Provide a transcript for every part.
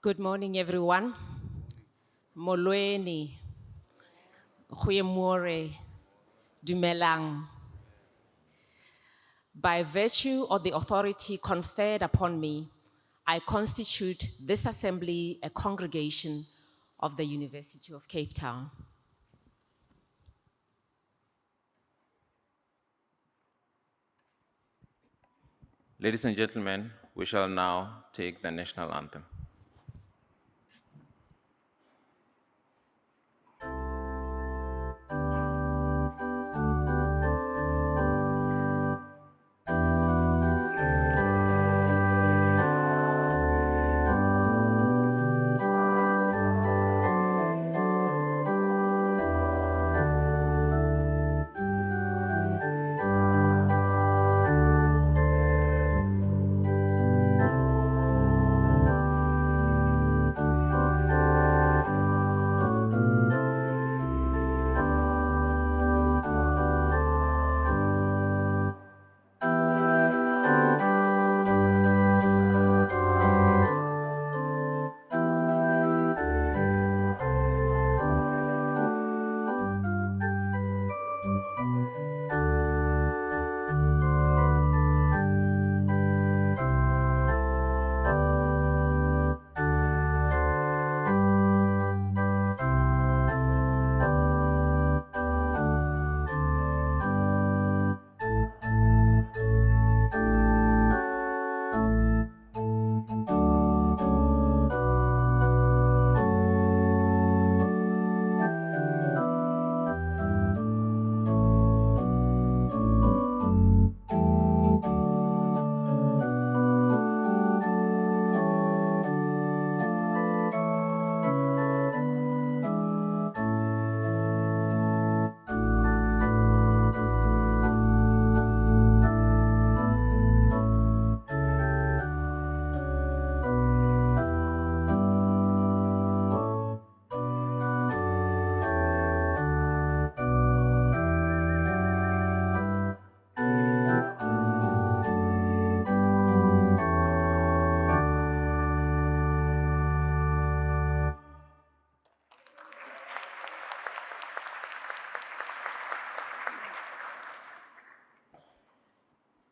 Good morning, everyone. Molweni, Goeiemorgen, Dumelang. By virtue of the authority conferred upon me, I constitute this assembly a congregation of the University of Cape Town. Ladies and gentlemen, we shall now take the national anthem.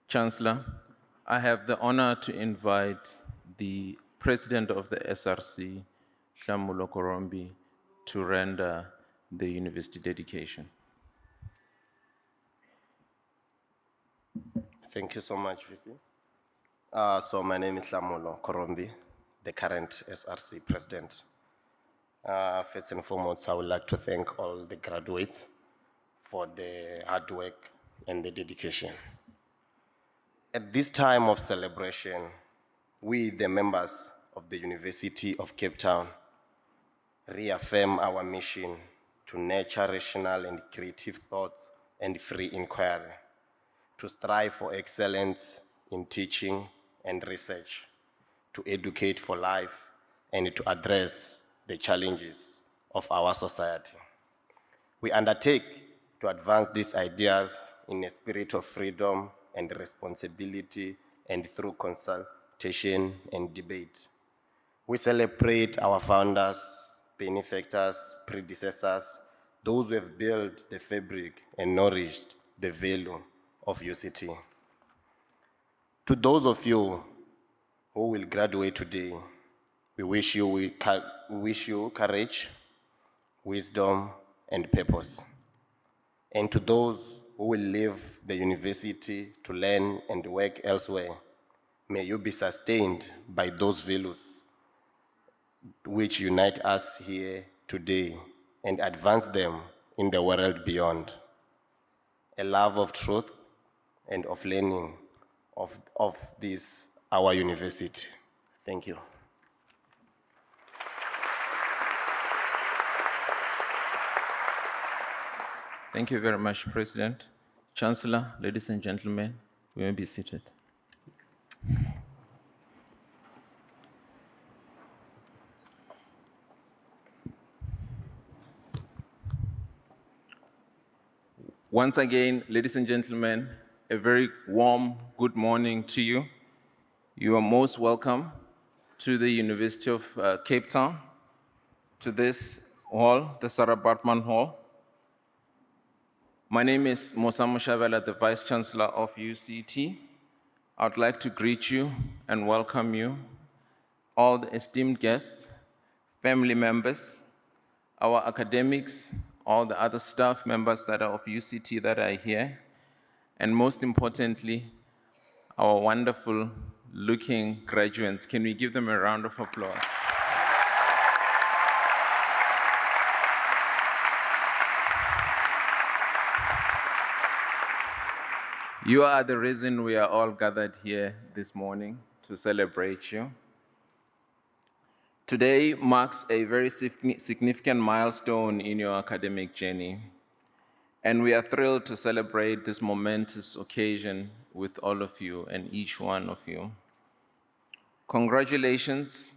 Chancellor, I have the honor to invite the President of the SRC, Hlamulo Korombi, to render the university dedication. Thank you so much, VC. So my name is Hlamulo Korombi, the current SRC President. First and foremost, I would like to thank all the graduates for the hard work and the dedication. At this time of celebration, we, the members of the University of Cape Town, reaffirm our mission to nurture rational and creative thoughts and free inquiry, to strive for excellence in teaching and research, to educate for life, and to address the challenges of our society. We undertake to advance these ideas in a spirit of freedom and responsibility and through consultation and debate. We celebrate our founders, benefactors, predecessors, those who have built the fabric and nourished the value of UCT. To those of you who will graduate today, we wish you courage, wisdom, and purpose. And to those who will leave the university to learn and work elsewhere, may you be sustained by those values which unite us here today and advance them in the world beyond. A love of truth and of learning of this, our university. Thank you. Thank you very much, President. Chancellor, ladies and gentlemen, we may be seated. Once again, ladies and gentlemen, a very warm good morning to you. You are most welcome to the University of Cape Town, to this hall, the Sarah Baartman Hall. My name is Mosa Moshabela, the Vice-Chancellor of UCT. I would like to greet you and welcome you, all the esteemed guests, family members, our academics, all the other staff members that are of UCT that are here, and most importantly, our wonderful looking graduates. Can we give them a round of applause? You are the reason we are all gathered here this morning to celebrate you. Today marks a very significant milestone in your academic journey, and we are thrilled to celebrate this momentous occasion with all of you and each one of you. Congratulations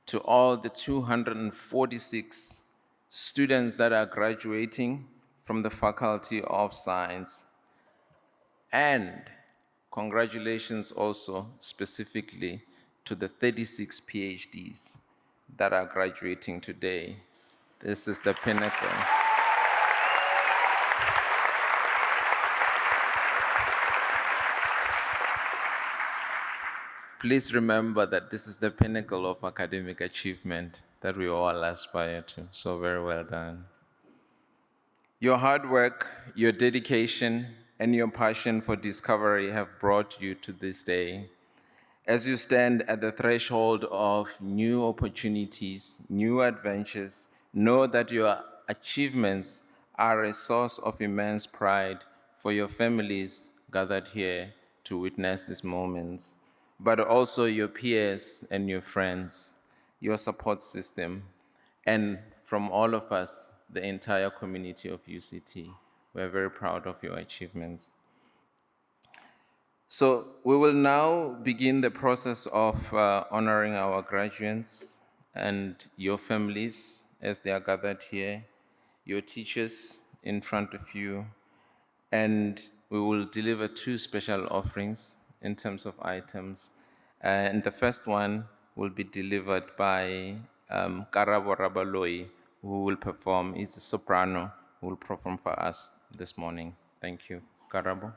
to all the 246 students that are graduating from the Faculty of Science. And congratulations also specifically to the 36 PhDs that are graduating today. This is the pinnacle. Please remember that this is the pinnacle of academic achievement that we all aspire to. So very well done. Your hard work, your dedication, and your passion for discovery have brought you to this day. As you stand at the threshold of new opportunities, new adventures, know that your achievements are a source of immense pride for your families gathered here to witness these moments, but also your peers and your friends, your support system, and from all of us, the entire community of UCT. We're very proud of your achievements. So we will now begin the process of honoring our graduates and your families as they are gathered here, your teachers in front of you, and we will deliver 2 special offerings in terms of items. And the first one will be delivered by Karabo Rabaloi, who will perform, he's a soprano, who will perform for us this morning. Thank you. Karabo.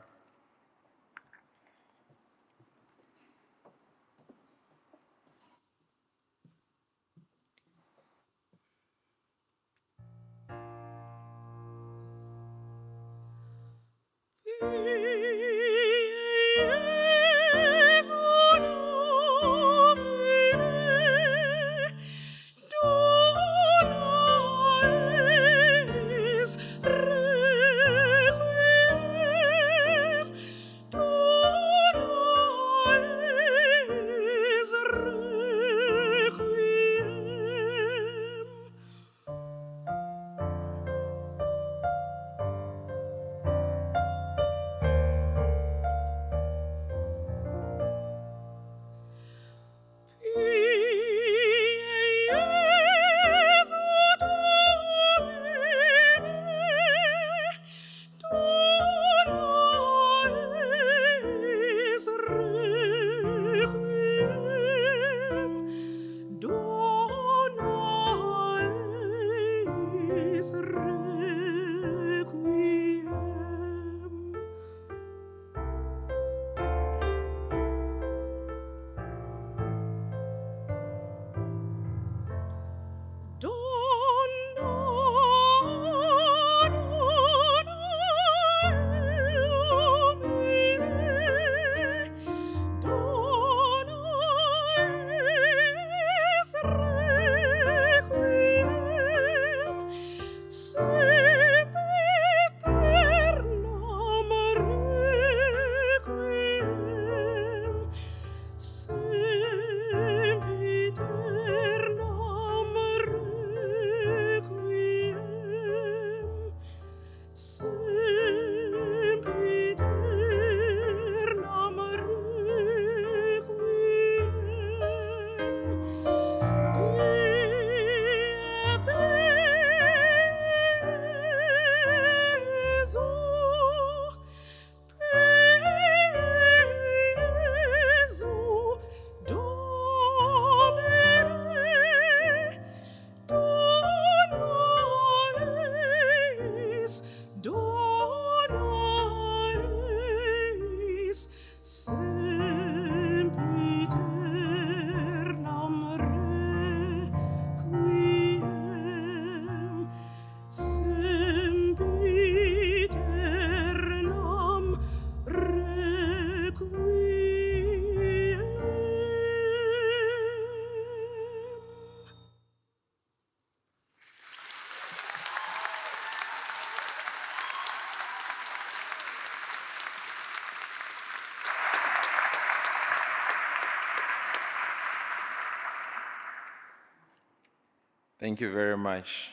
Thank you very much.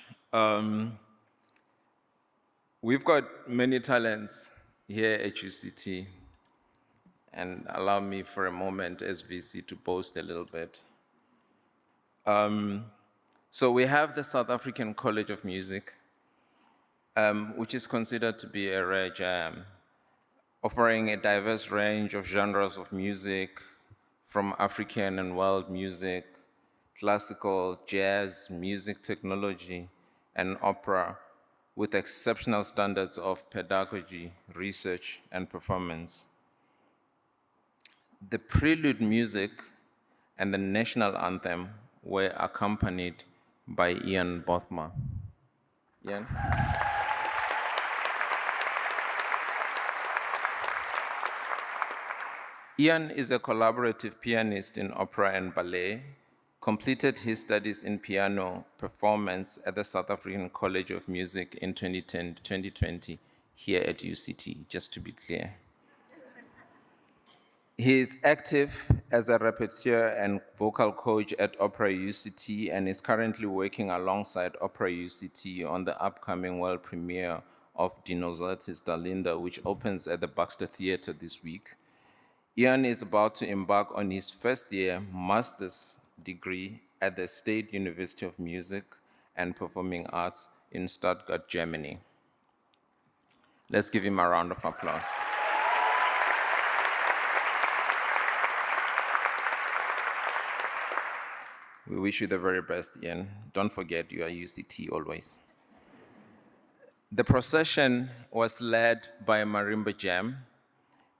We've got many talents here at UCT, and allow me for a moment as VC to boast a little bit. So we have the South African College of Music, which is considered to be a rare gem, offering a diverse range of genres of music, from African and world music, classical, jazz, music technology, and opera, with exceptional standards of pedagogy, research, and performance. The prelude music and the national anthem were accompanied by Ian Bothma. Ian? Ian is a collaborative pianist in opera and ballet, completed his studies in piano performance at the South African College of Music in 2010 to 2020 here at UCT, just to be clear. He is active as a repetiteur and vocal coach at Opera UCT and is currently working alongside Opera UCT on the upcoming world premiere of Dinosaur's Dalinda, which opens at the Baxter Theatre this week. Ian is about to embark on his first-year master's degree at the State University of Music and Performing Arts in Stuttgart, Germany. Let's give him a round of applause. We wish you the very best, Ian. Don't forget, you are UCT always. The procession was led by Marimba Jam,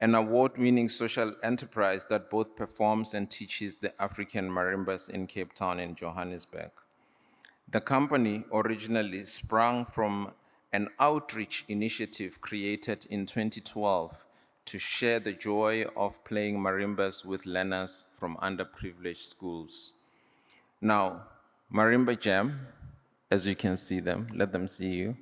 an award-winning social enterprise that both performs and teaches the African marimbas in Cape Town and Johannesburg. The company originally sprang from an outreach initiative created in 2012 to share the joy of playing marimbas with learners from underprivileged schools. Now, Marimba Jam, as you can see them, let them see you.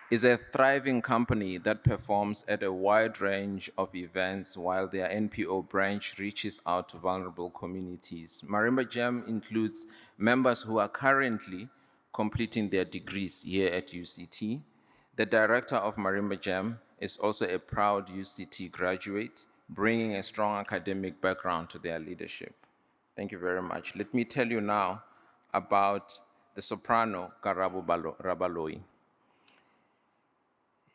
Is a thriving company that performs at a wide range of events while their NPO branch reaches out to vulnerable communities. Marimba Jam includes members who are currently completing their degrees here at UCT. The director of Marimba Jam is also a proud UCT graduate, bringing a strong academic background to their leadership. Thank you very much. Let me tell you now about the soprano, Karabo Rabaloi.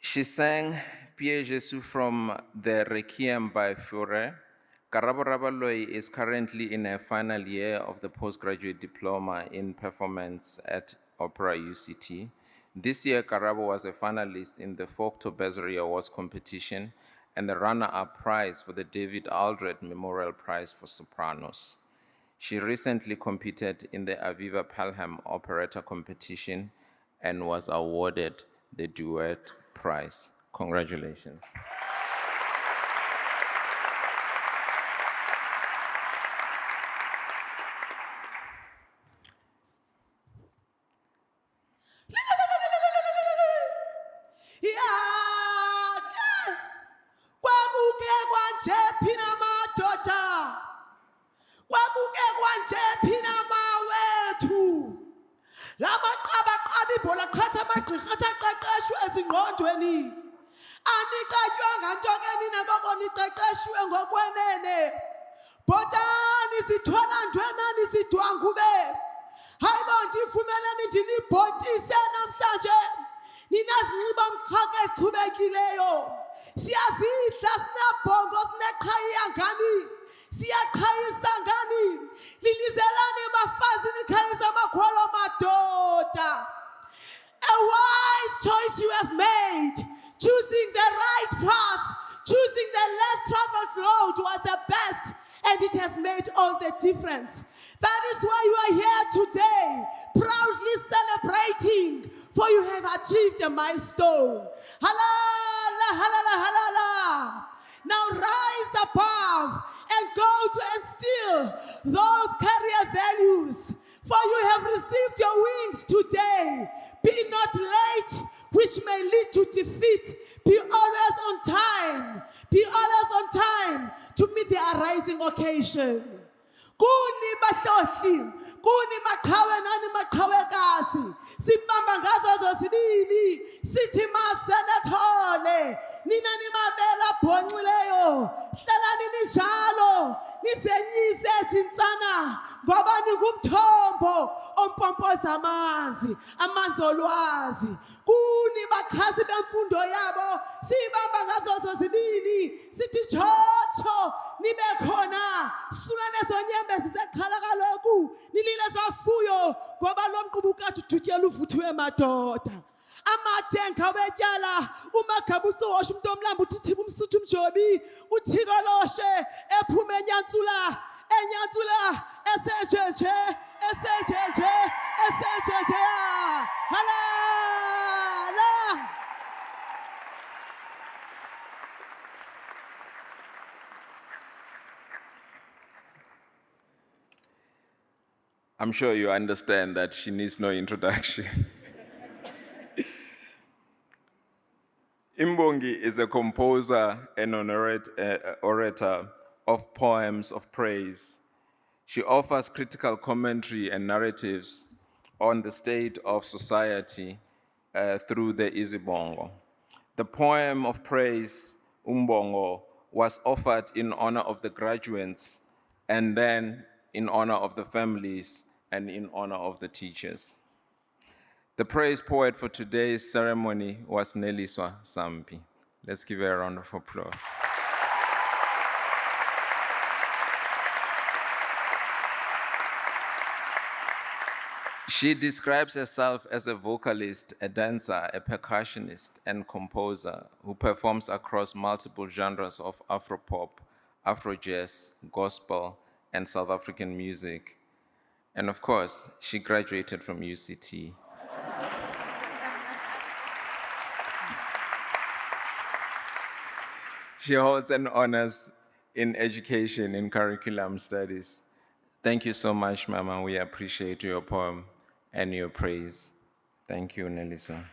She sang Pierre Jesu from the Requiem by Fauré. Karabo Rabaloi is currently in her final year of the postgraduate diploma in performance at Opera UCT. This year, Karabo was a finalist in the Folk to Bursary Awards competition and the runner-up prize for the David Aldred Memorial Prize for Sopranos. She recently competed in the Aviva Pelham Operetta competition and was awarded the Duet Prize. Congratulations. Be always on time to meet the arising occasion. Kuni bahlohli, kuni maqhawe nani maqhawekazi, sibamba ngazo zozibini, sithi masenethole, nina nimabela bhonxileyo, hlalani ninjalo, nizenyise ezintsana, ngoba ningumthombo ompompoza amanzi, amanzi olwazi. Kuni bakhazi bemfundo yabo, sibamba ngazo zozibini, sithi chocho, nibe khona, sulane zonyembezi sekhala kaloku, nilile zafuyo, ngoba lo mqubukade udutyela uvuthiwe madoda. Amatenga wetyala, umagabuco washo umuntu omlambo uthi thiba umsuthu umjobi, uthikoloshe, ephume enyantsula, esejenje, halala. I'm sure you understand that she needs no introduction. Imbongi is a composer and an orator of poems of praise. She offers critical commentary and narratives on the state of society through the Izibongo. The poem of praise, Umbongo, was offered in honor of the graduates and then in honor of the families and in honor of the teachers. The praise poet for today's ceremony was Neliswa Sampi. Let's give her a round of applause. She describes herself as a vocalist, a dancer, a percussionist, and composer who performs across multiple genres of Afropop, Afro-jazz, gospel, and South African music. And of course, she graduated from UCT. She holds an honors in education in curriculum studies. Thank you so much, Mama. We appreciate your poem and your praise. Thank you, Nelisa.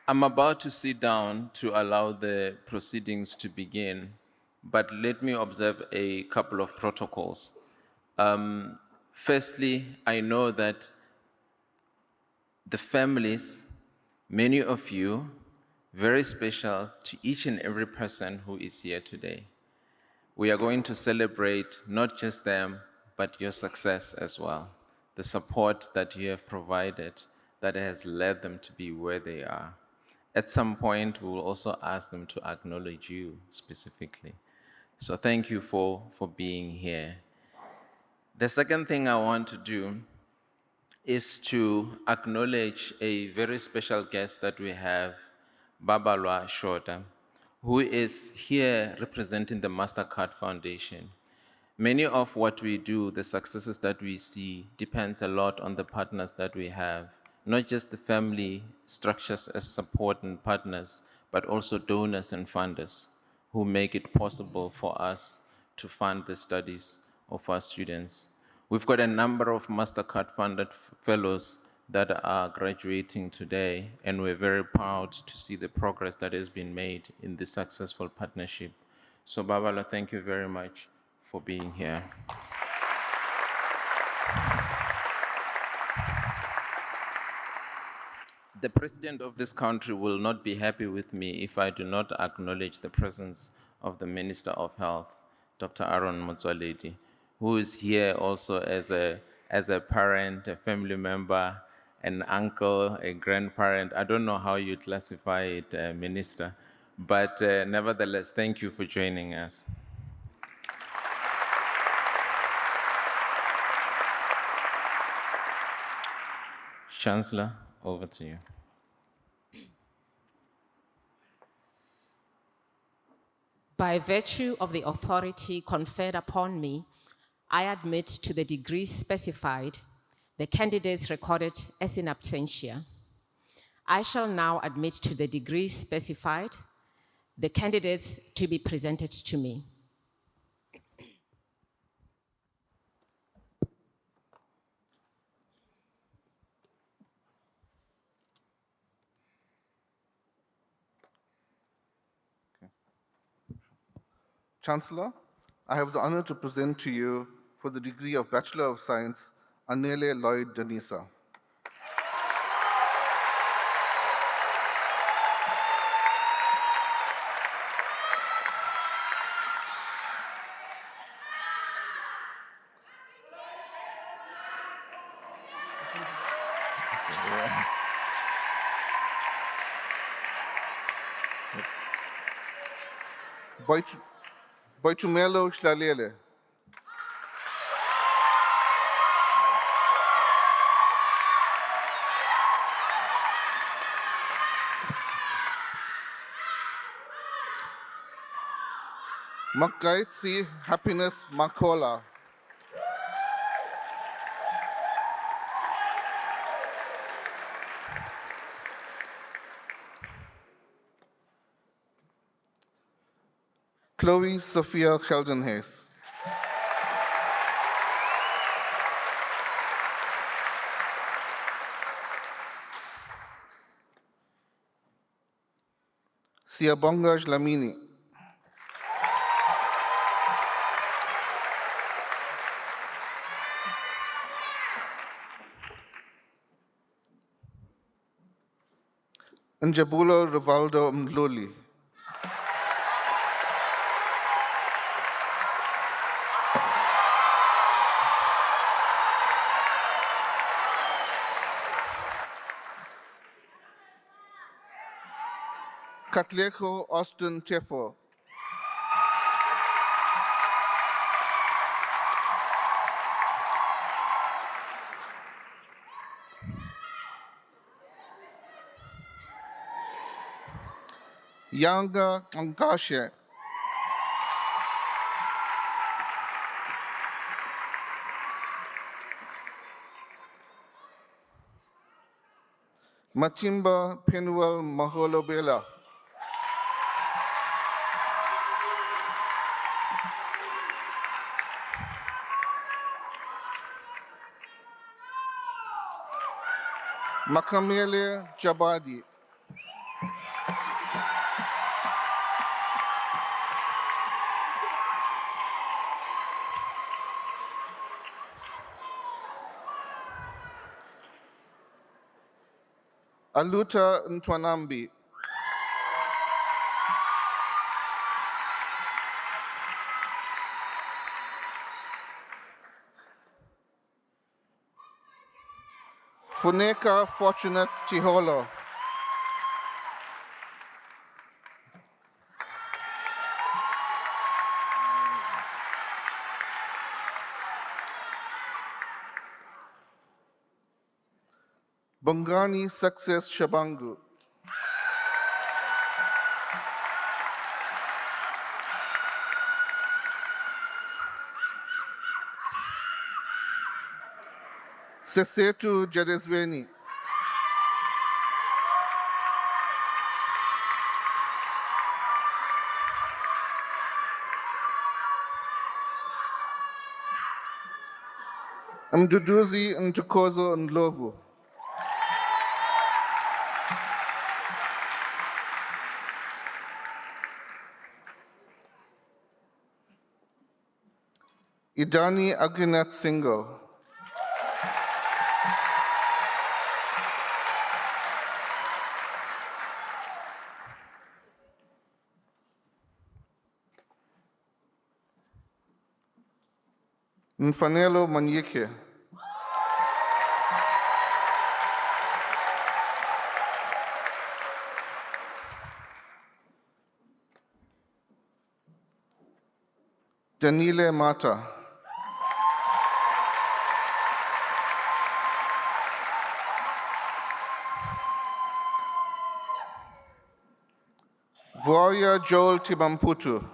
I'm about to sit down to allow the proceedings to begin, but let me observe a couple of protocols. Firstly, I know that the families, many of you, very special to each and every person who is here today. We are going to celebrate not just them, but your success as well. The support that you have provided that has led them to be where they are. At some point, we will also ask them to acknowledge you specifically. So thank you for being here. The second thing I want to do is to acknowledge a very special guest that we have, Babalwa Shota, who is here representing the MasterCard Foundation. Many of what we do, the successes that we see, depends a lot on the partners that we have, not just the family structures as support and partners, but also donors and funders who make it possible for us to fund the studies of our students. We've got a number of MasterCard funded fellows that are graduating today, and we're very proud to see the progress that has been made in this successful partnership. So Babala, thank you very much for being here. The president of this country will not be happy with me if I do not acknowledge the presence of the Minister of Health, Dr. Aaron Motsoaledi, who is here also as a parent, a family member, an uncle, a grandparent. I don't know how you classify it, Minister, but nevertheless, thank you for joining us. Chancellor, over to you. By virtue of the authority conferred upon me, I admit to the degree specified the candidates recorded as in absentia. I shall now admit to the degree specified the candidates to be presented to me. Chancellor, I have the honor to present to you for the degree of Bachelor of Science, Anele Lloyd Denisa. Boitumelo Shlalele. Makaitsi Happiness Makola. Chloe Sophia Geldenhuis. Siabonga Dlamini. Njabulo Rivaldo Mluli. Katlego Austin Tefo. Yanga Ankashe. Matimba Penuel Maholobela. Makamele Jabadi. Aluta Ntwanambi. Funeka Fortunate Tiholo. Bongani Success Shabangu. Sesetu Jadesweni. Mduduzi Ntukozo Ndlovu. Idani Agrinath Singo. Mfanelo Manyike. Danile Mata. Voya Joel Tibamputu.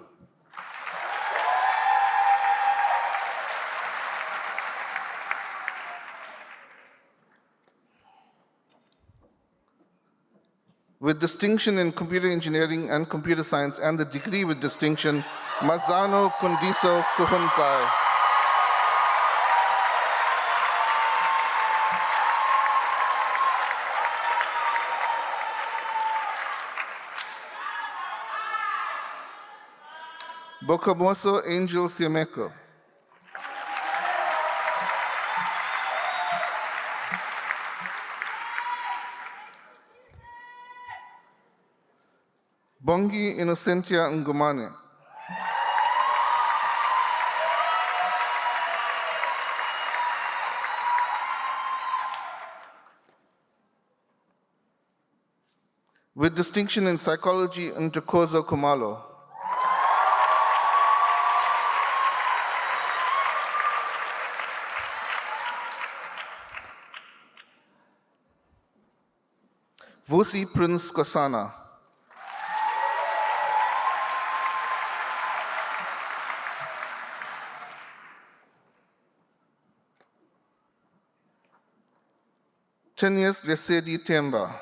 With distinction in computer engineering and computer science and the degree with distinction, Mazano Kundiso Kuhunsai. Bokamoso Angel Siameko. Bongi Innocentia Ngumane. With distinction in psychology, Ntokozo Kumalo. Vusi Prince Kosana. Tenius Lesedi Temba.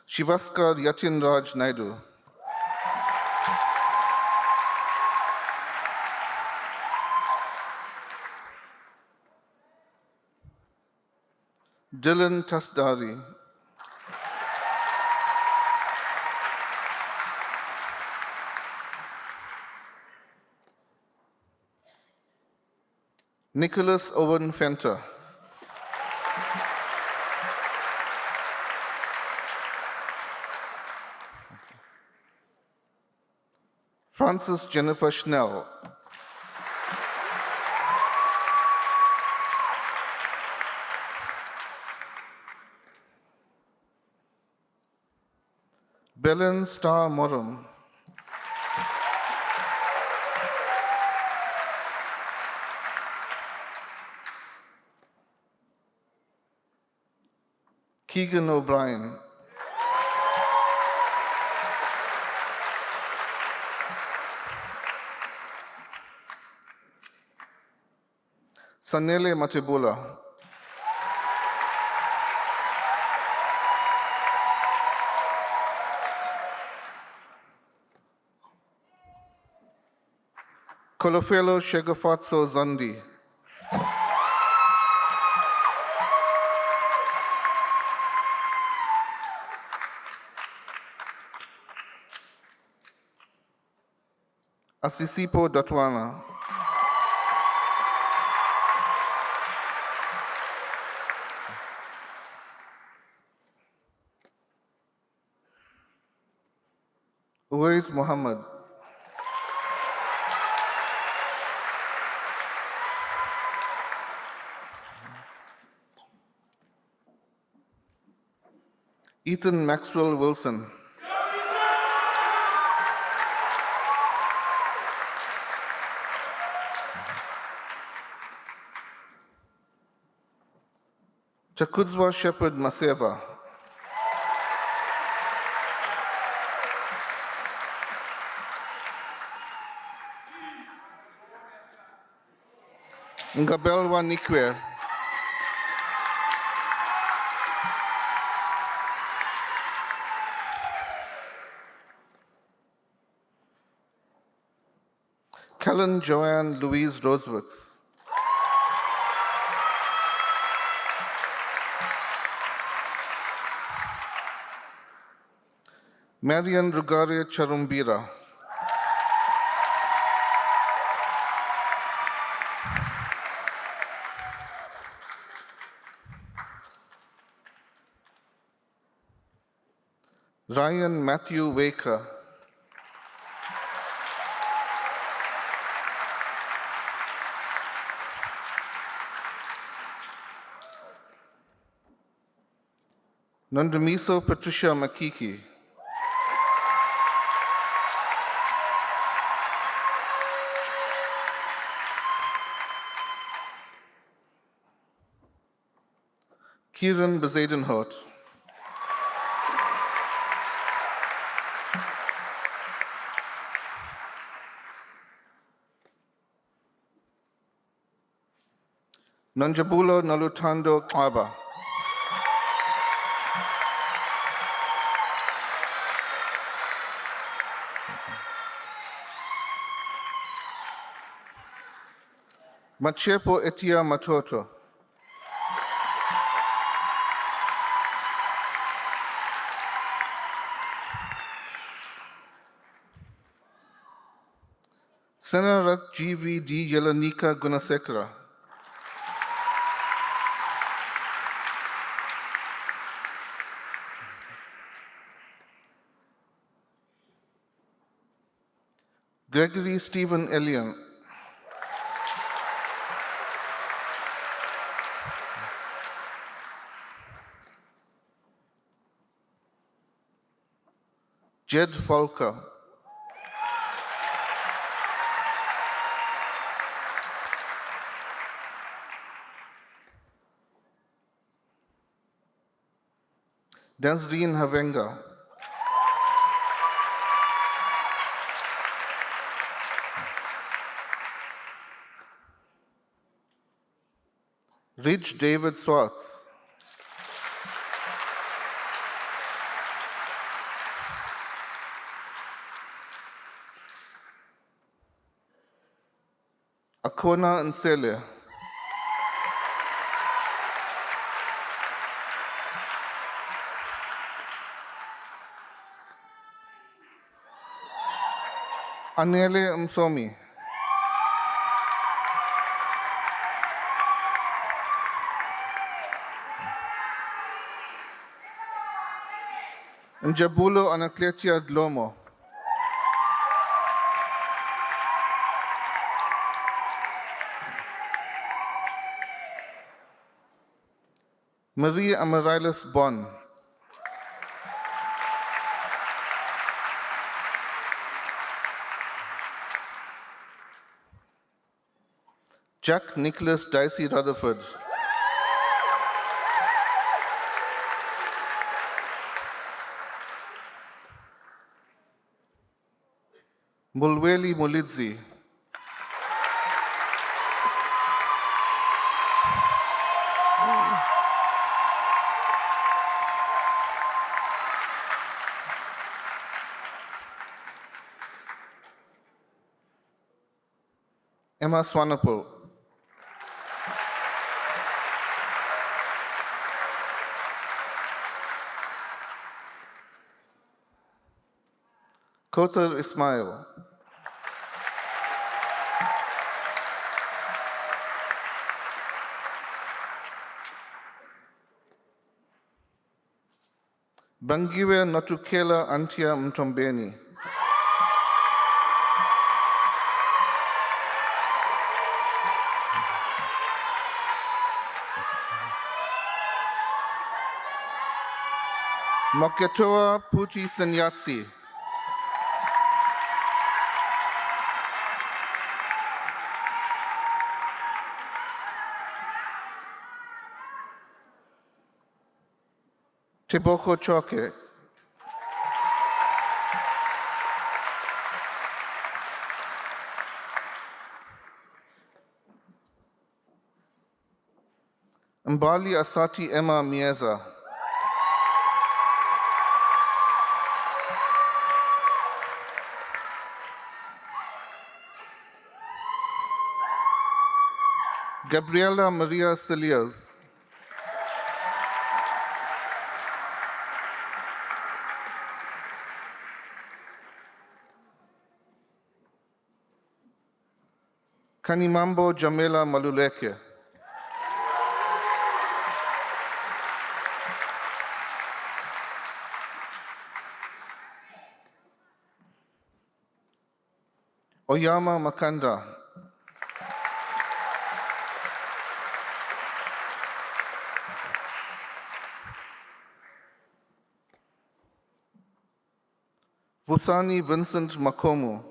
Shivaskar Yatinraj Naidu. Dylan Tasdari. Nicholas Owen Fenter. Frances Jennifer Schnell. Belen Star Morum. Keegan O'Brien. Sanele Matebula. Kolofelo Shegafatso Zandi. Asisipo Datwana. Uwais Muhammad. Ethan Maxwell Wilson. Chakudzwa Shepherd Maseva. Ngabelwa Nikwe. Kellen Joanne Louise Rosewitz. Marian Rugare Charumbira. Ryan Matthew Waker. Nandamiso Patricia Makiki. Kieran Bezadenhout. Nanjabulo Nalutando Kwaba. Machepo Etia Matoto. Senarat GVD Yelanika Gunasekara. Gregory Stephen Elian. Jed Volker. Nazreen Havenga. Rich David Swartz. Akona Nsele. Anele Msomi. Njabulo Anacletia Dlomo. Marie Amaryllis Bon. Jack Nicholas Dicey Rutherford. Mulweli Mulidzi. Emma Swanepoel. Kothar Ismail. Bangiwe Notukela Antia Mtombeni. Moketoa Puti Senyatsi. Teboko Choke. Mbali Asati Emma Mieza. Gabriela Maria Celias. Kanimambo Jamila Maluleke. Oyama Makanda. Vusani Vincent Makomu.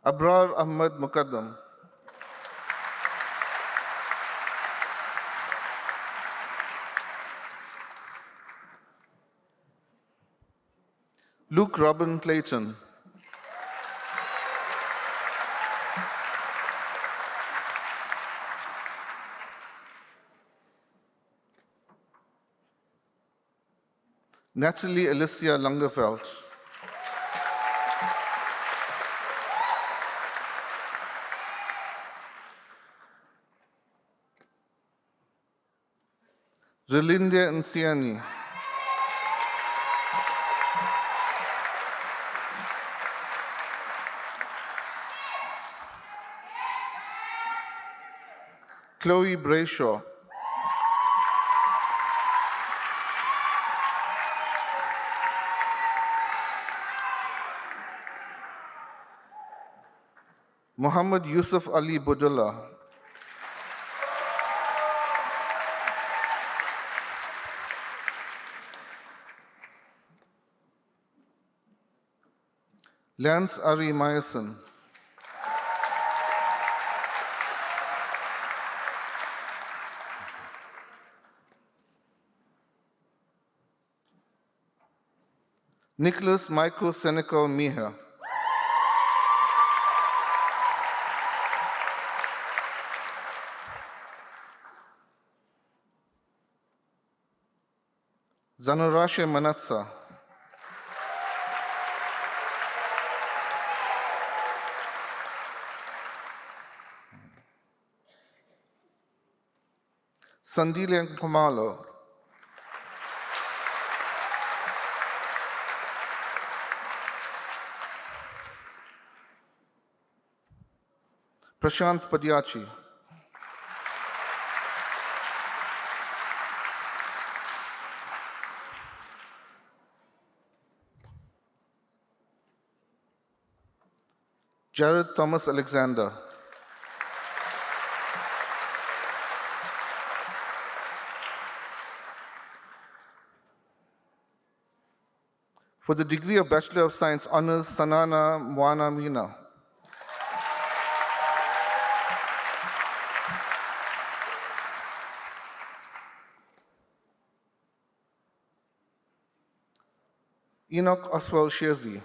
Abrar Ahmed Mukaddam. Luke Robin Clayton. Natalie Alicia Langeveld. Relinde Nsiani. Chloe Brayshaw. Muhammad Yusuf Ali Budullah. Lance Ari Myason. Nicholas Michael Senecal Miha. Zanurashe Manatsa. Sandile Nkomalo. Prashant Padiachi. Jared Thomas Alexander. For the degree of Bachelor of Science Honors, Sanana Mwana Mina. Enoch Oswald Shirzi.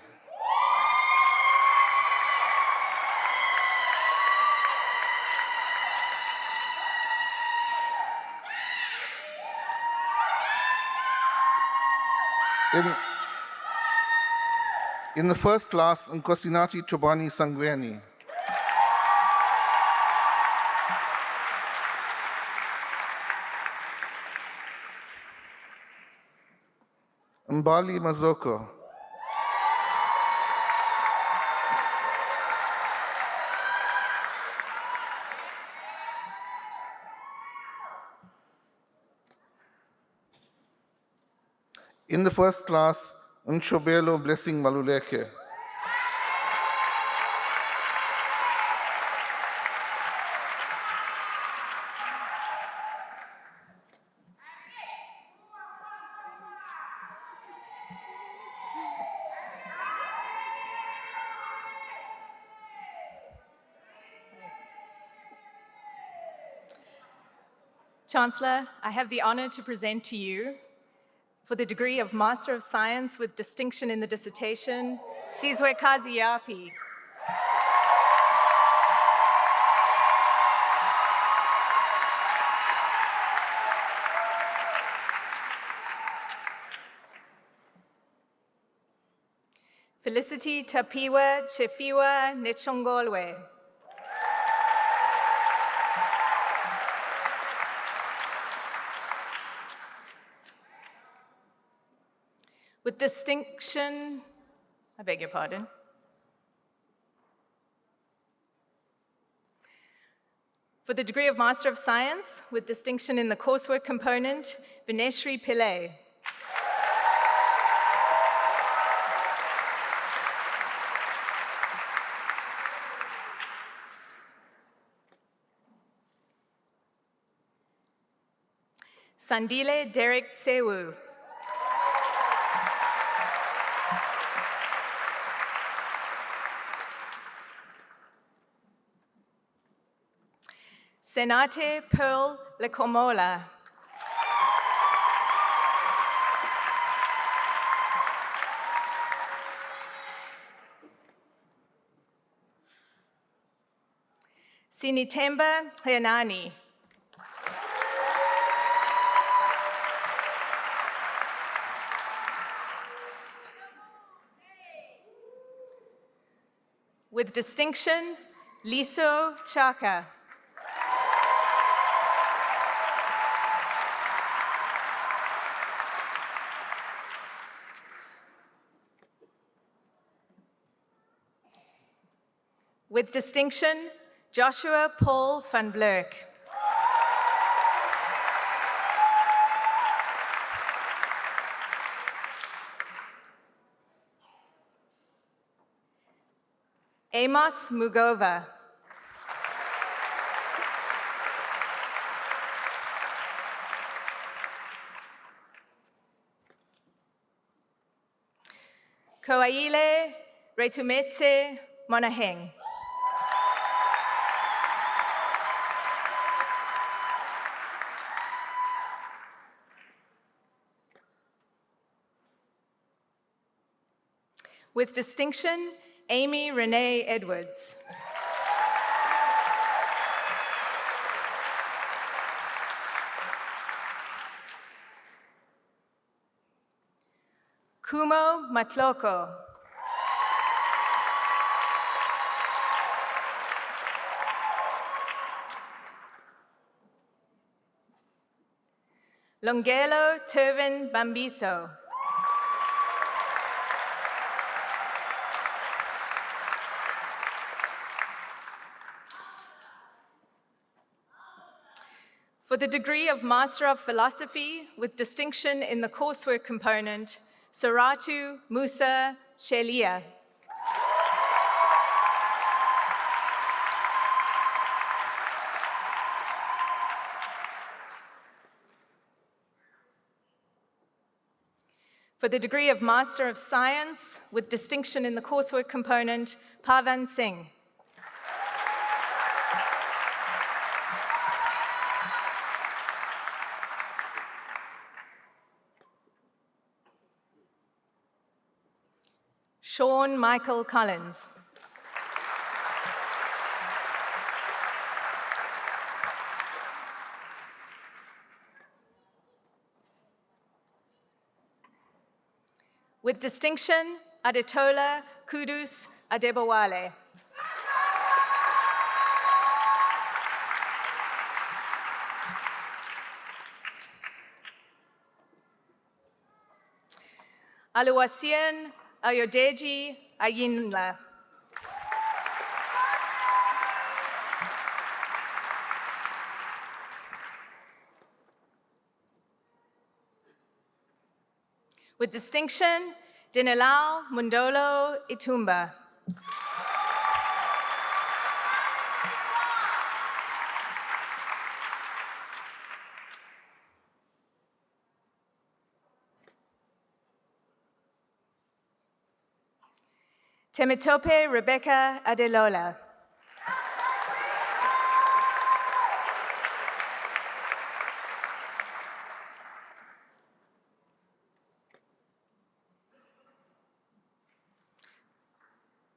In the first class, Nkosinati Chobani Sangweni. Mbali Mazoko. In the first class, Nshobelo Blessing Maluleke. Chancellor, I have the honor to present to you, for the degree of Master of Science with distinction in the dissertation, Sizwe Kaziyapi. Felicity Tapiwa Chefiwa Nechongolwe. With distinction, I beg your pardon. For the degree of Master of Science with distinction in the coursework component, Vineshri Pillay. Sandile Derek Tsewu. Senate Pearl Lekomola. Sinitemba Hayanani. With distinction, Liso Chaka. With distinction, Joshua Paul van Blerk. Amos Mugova. Koaile Retumetse Monaheng. With distinction, Amy Renee Edwards. Kumo Matloko. Longelo Turvin Bambiso. For the degree of Master of Philosophy with distinction in the coursework component, Saratu Musa Shelia. For the degree of Master of Science with distinction in the coursework component, Pavan Singh. Sean Michael Collins. With distinction, Adetola Kudus Adebowale. Aluwasian Ayodeji Ayinla. With distinction, Dinelao Mundolo Itumba. Temitope Rebecca Adelola.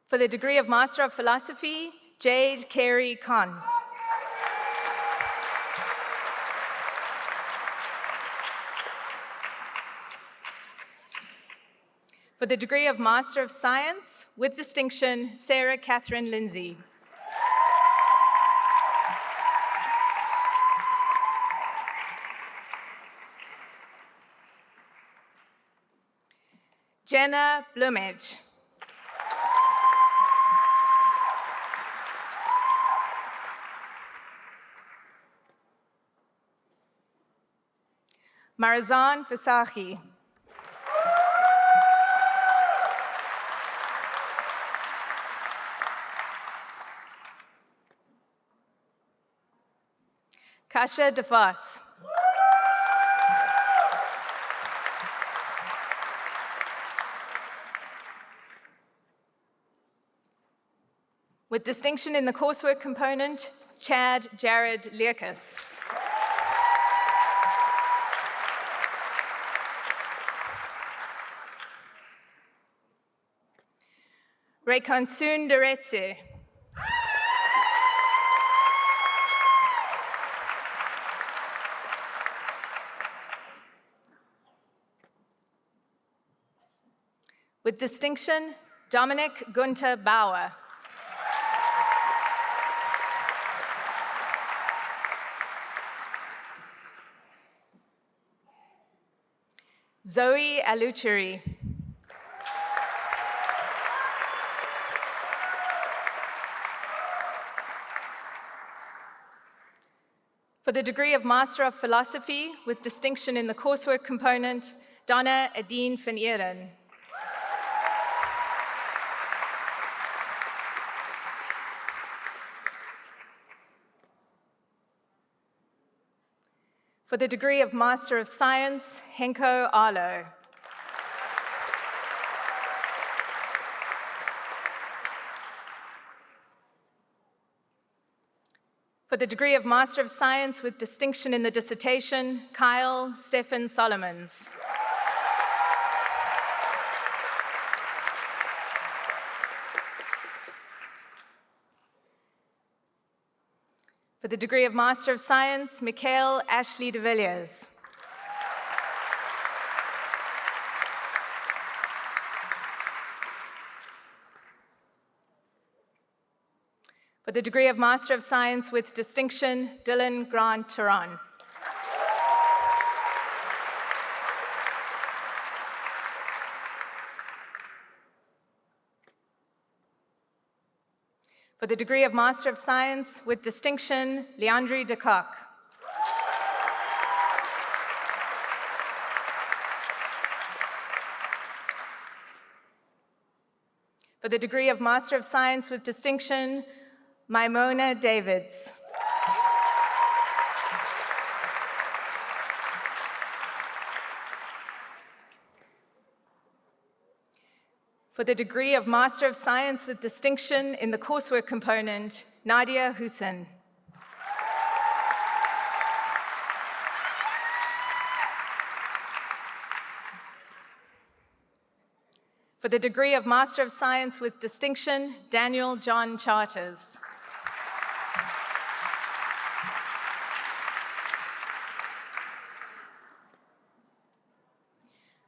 For the degree of Master of Philosophy, Jade Carey Cons. For the degree of Master of Science, with distinction, Sarah Catherine Lindsay. Jenna Blumage. Marazan Fasahi. Kasha DeVos. With distinction in the coursework component, Chad Jared Learkus. Rekonsun Deretse. With distinction, Dominic Gunter Bauer. Zoe Aluchiri. For the degree of Master of Philosophy with distinction in the coursework component, Donna Adine van Eeren. For the degree of Master of Science, Henko Arlo. For the degree of Master of Science with distinction in the dissertation, Kyle Stefan Solomons. For the degree of Master of Science, Mikhail Ashley de Villiers. For the degree of Master of Science with distinction, Dylan Grant Turan. For the degree of Master of Science with distinction, Leandri de Kock. For the degree of Master of Science with distinction, Maimona Davids. For the degree of Master of Science with distinction in the coursework component, Nadia Hussein. For the degree of Master of Science with distinction, Daniel John Charters.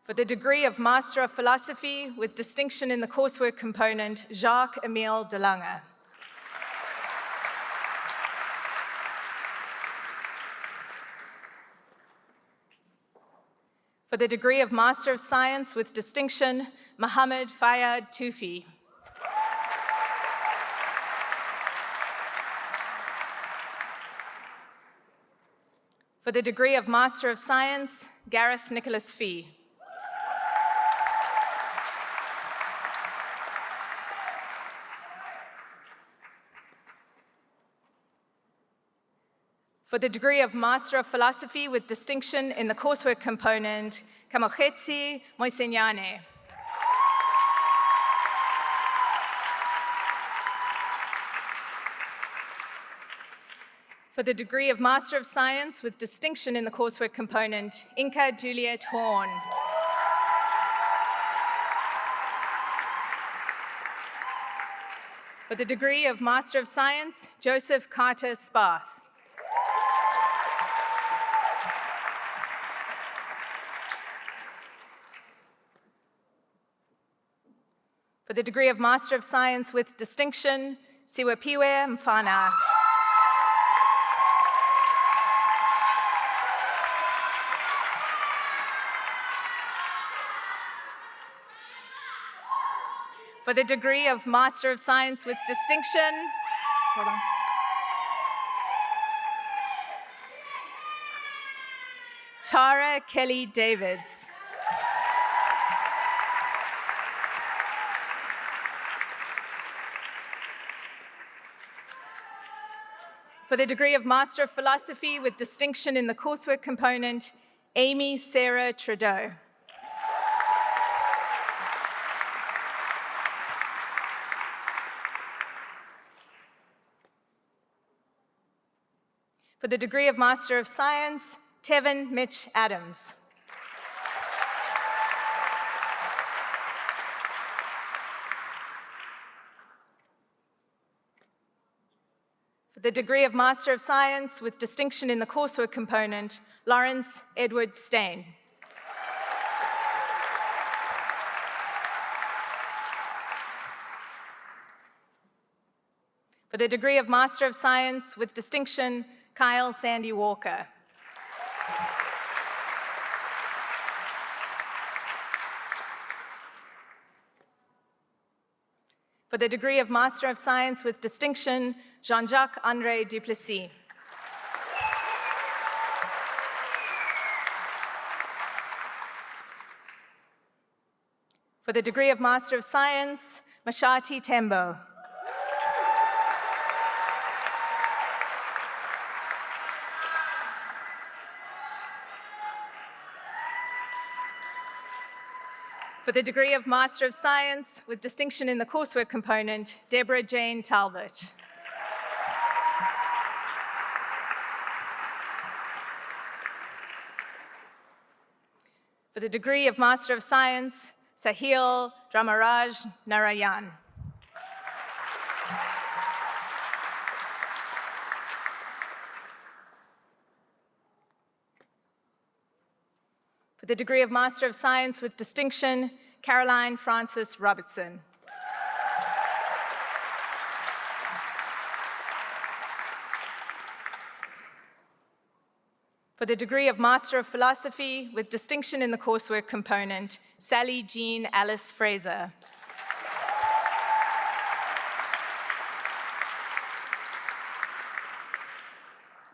For the degree of Master of Philosophy with distinction in the coursework component, Jacques-Emile de Lange. For the degree of Master of Science with distinction, Mohammed Fayyad Tufi. For the degree of Master of Science, Gareth Nicholas Fee. For the degree of Master of Philosophy with distinction in the coursework component, Kamokhetsi Moisenyane. For the degree of Master of Science with distinction in the coursework component, Inka Juliet Horn. For the degree of Master of Science, Joseph Carter Sparth. For the degree of Master of Science with distinction, Siwepiwe Mfana. For the degree of Master of Science with distinction, hold on. Tara Kelly Davids. For the degree of Master of Philosophy with distinction in the coursework component, Amy Sarah Trudeau. For the degree of Master of Science, Tevin Mitch Adams. For the degree of Master of Science with distinction in the coursework component, Lawrence Edward Stain. For the degree of Master of Science with distinction, Kyle Sandy Walker. For the degree of Master of Science with distinction, Jean-Jacques André Duplessis. For the degree of Master of Science, Mashati Tembo. For the degree of Master of Science with distinction in the coursework component, Deborah Jane Talbot. For the degree of Master of Science, Sahil Dramaraj Narayan. For the degree of Master of Science with distinction, Caroline Frances Robertson. For the degree of Master of Philosophy with distinction in the coursework component, Sally Jean Alice Fraser.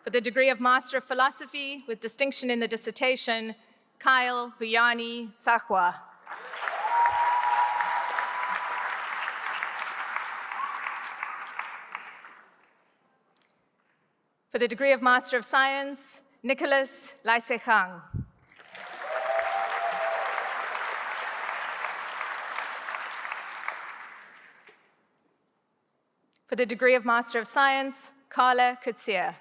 For the degree of Master of Philosophy with distinction in the dissertation, Kyle Vuyani Sahwa. For the degree of Master of Science, Nicholas Laisehang. For the degree of Master of Science, Carla Kutsia.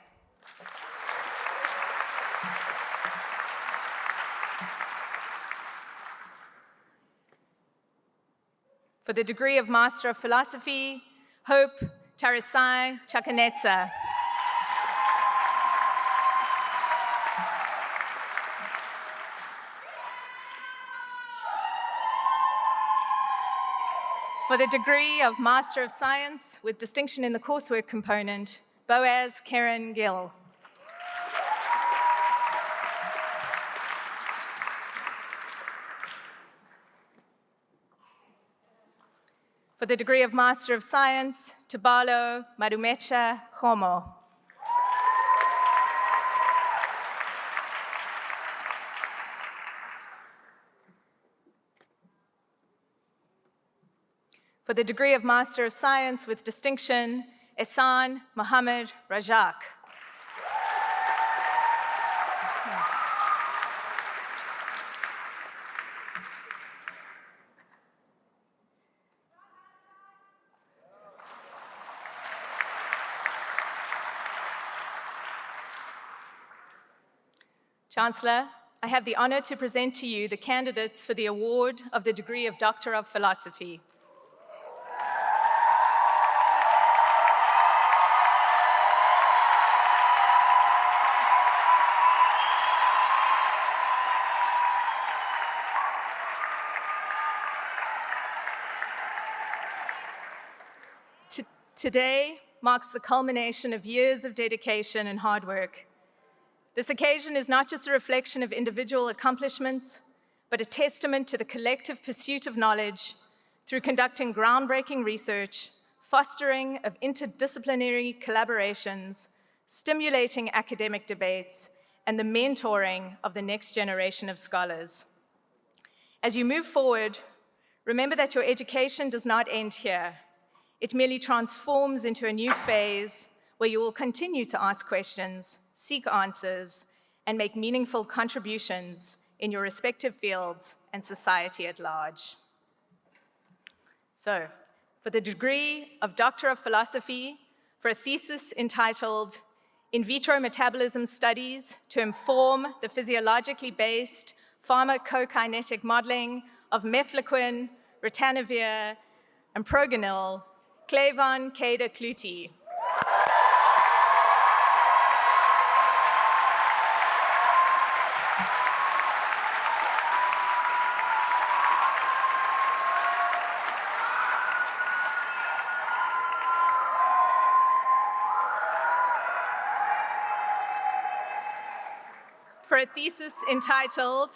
For the degree of Master of Philosophy, Hope Tarisai Chakanetsa. For the degree of Master of Science with distinction in the coursework component, Boaz Karen Gill. For the degree of Master of Science, Tabalo Madumecha Homo. For the degree of Master of Science with distinction, Ehsan Mohammed Rajak. Chancellor, I have the honor to present to you the candidates for the award of the degree of Doctor of Philosophy. Today marks the culmination of years of dedication and hard work. This occasion is not just a reflection of individual accomplishments, but a testament to the collective pursuit of knowledge through conducting groundbreaking research, fostering of interdisciplinary collaborations, stimulating academic debates, and the mentoring of the next generation of scholars. As you move forward, remember that your education does not end here. It merely transforms into a new phase where you will continue to ask questions, seek answers, and make meaningful contributions in your respective fields and society at large. So, for the degree of Doctor of Philosophy, for a thesis entitled In Vitro Metabolism Studies to Inform the Physiologically Based Pharmacokinetic Modeling of Mefloquine, Ritonavir, and Proganil, Clevon Kader Kluti. For a thesis entitled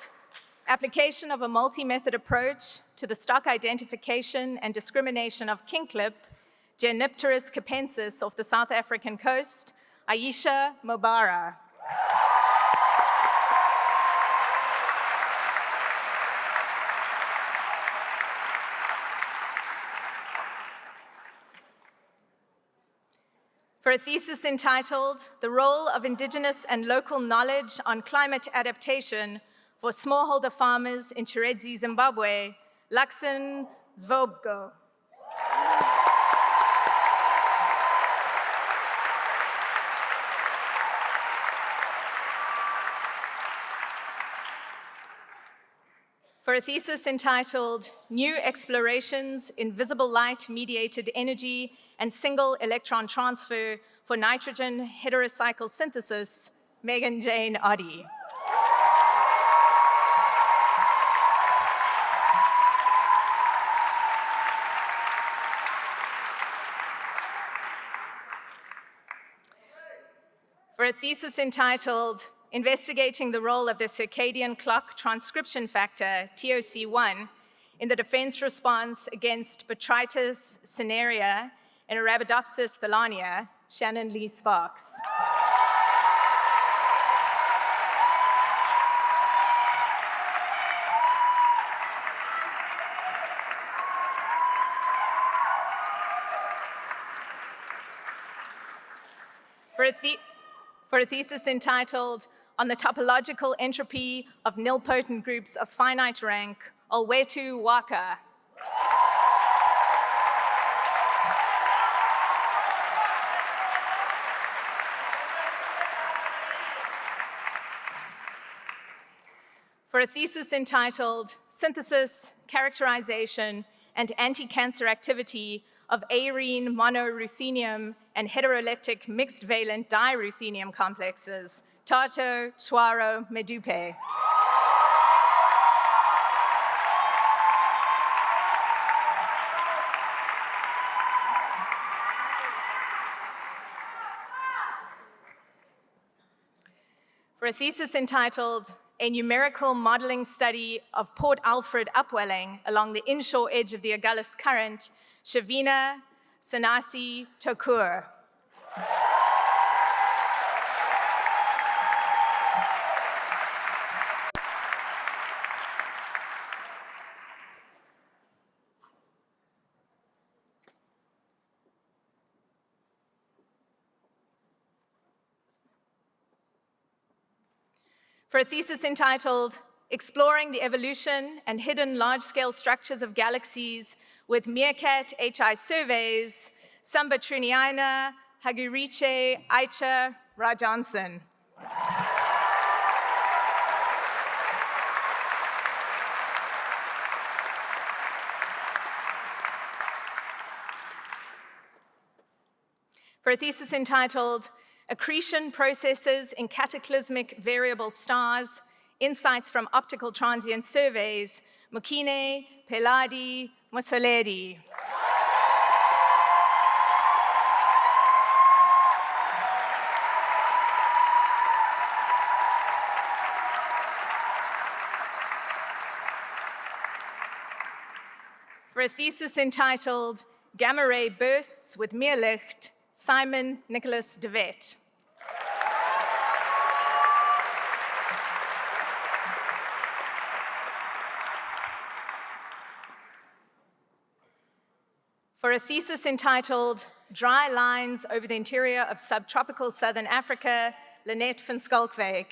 Application of a Multi-Method Approach to the Stock Identification and Discrimination of Kinklip, Genipterus capensis off the South African coast, Aisha Mobara. for a thesis entitled The Role of Indigenous and Local Knowledge on Climate Adaptation for Smallholder Farmers in Chiredzi, Zimbabwe, Luxon Zvobgo. For a thesis entitled New Explorations in Visible Light-Mediated Energy and Single Electron Transfer for Nitrogen Heterocycle Synthesis, Megan Jane Oddy. For a thesis entitled Investigating the Role of the Circadian Clock Transcription Factor, TOC1, in the defense response against Botrytis cinerea and Arabidopsis thalania, Shannon Lee Sparks. For a thesis entitled On the Topological Entropy of Nilpotent Groups of Finite Rank, Olwetu Waka. For a thesis entitled Synthesis, Characterization, and Anti-Cancer Activity of arene monoruthenium and heteroleptic mixed valent diruthenium complexes, Tato Swaro Medupe. For a thesis entitled A Numerical Modeling Study of Port Alfred Upwelling along the inshore edge of the Agulhas Current, Shavina Sanasi Tokur. For a thesis entitled Exploring the Evolution and Hidden Large-Scale Structures of Galaxies with Meerkat HI Surveys, Samba Triniana, Hagiriche Aicha Rajanson. For a thesis entitled Accretion Processes in Cataclysmic Variable Stars, Insights from Optical Transient Surveys, Mukine Peladi Musoledi. For a thesis entitled Gamma Ray Bursts with Meerlicht, Simon Nicholas de Wet. For a thesis entitled Dry Lines Over the Interior of Subtropical Southern Africa, Lynette van Skalkwyk.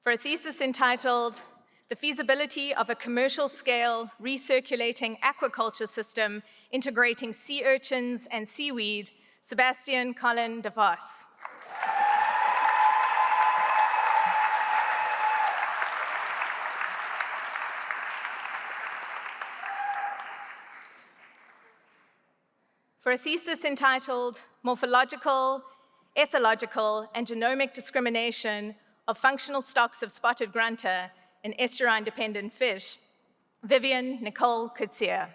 For a thesis entitled The Feasibility of a Commercial-Scale Recirculating Aquaculture System Integrating Sea Urchins and Seaweed, Sebastian Colin de Vos. For a thesis entitled Morphological, Ethological, and Genomic Discrimination of Functional Stocks of Spotted Grunter in Estuarine-Dependent Fish, Vivian Nicole Kutsia.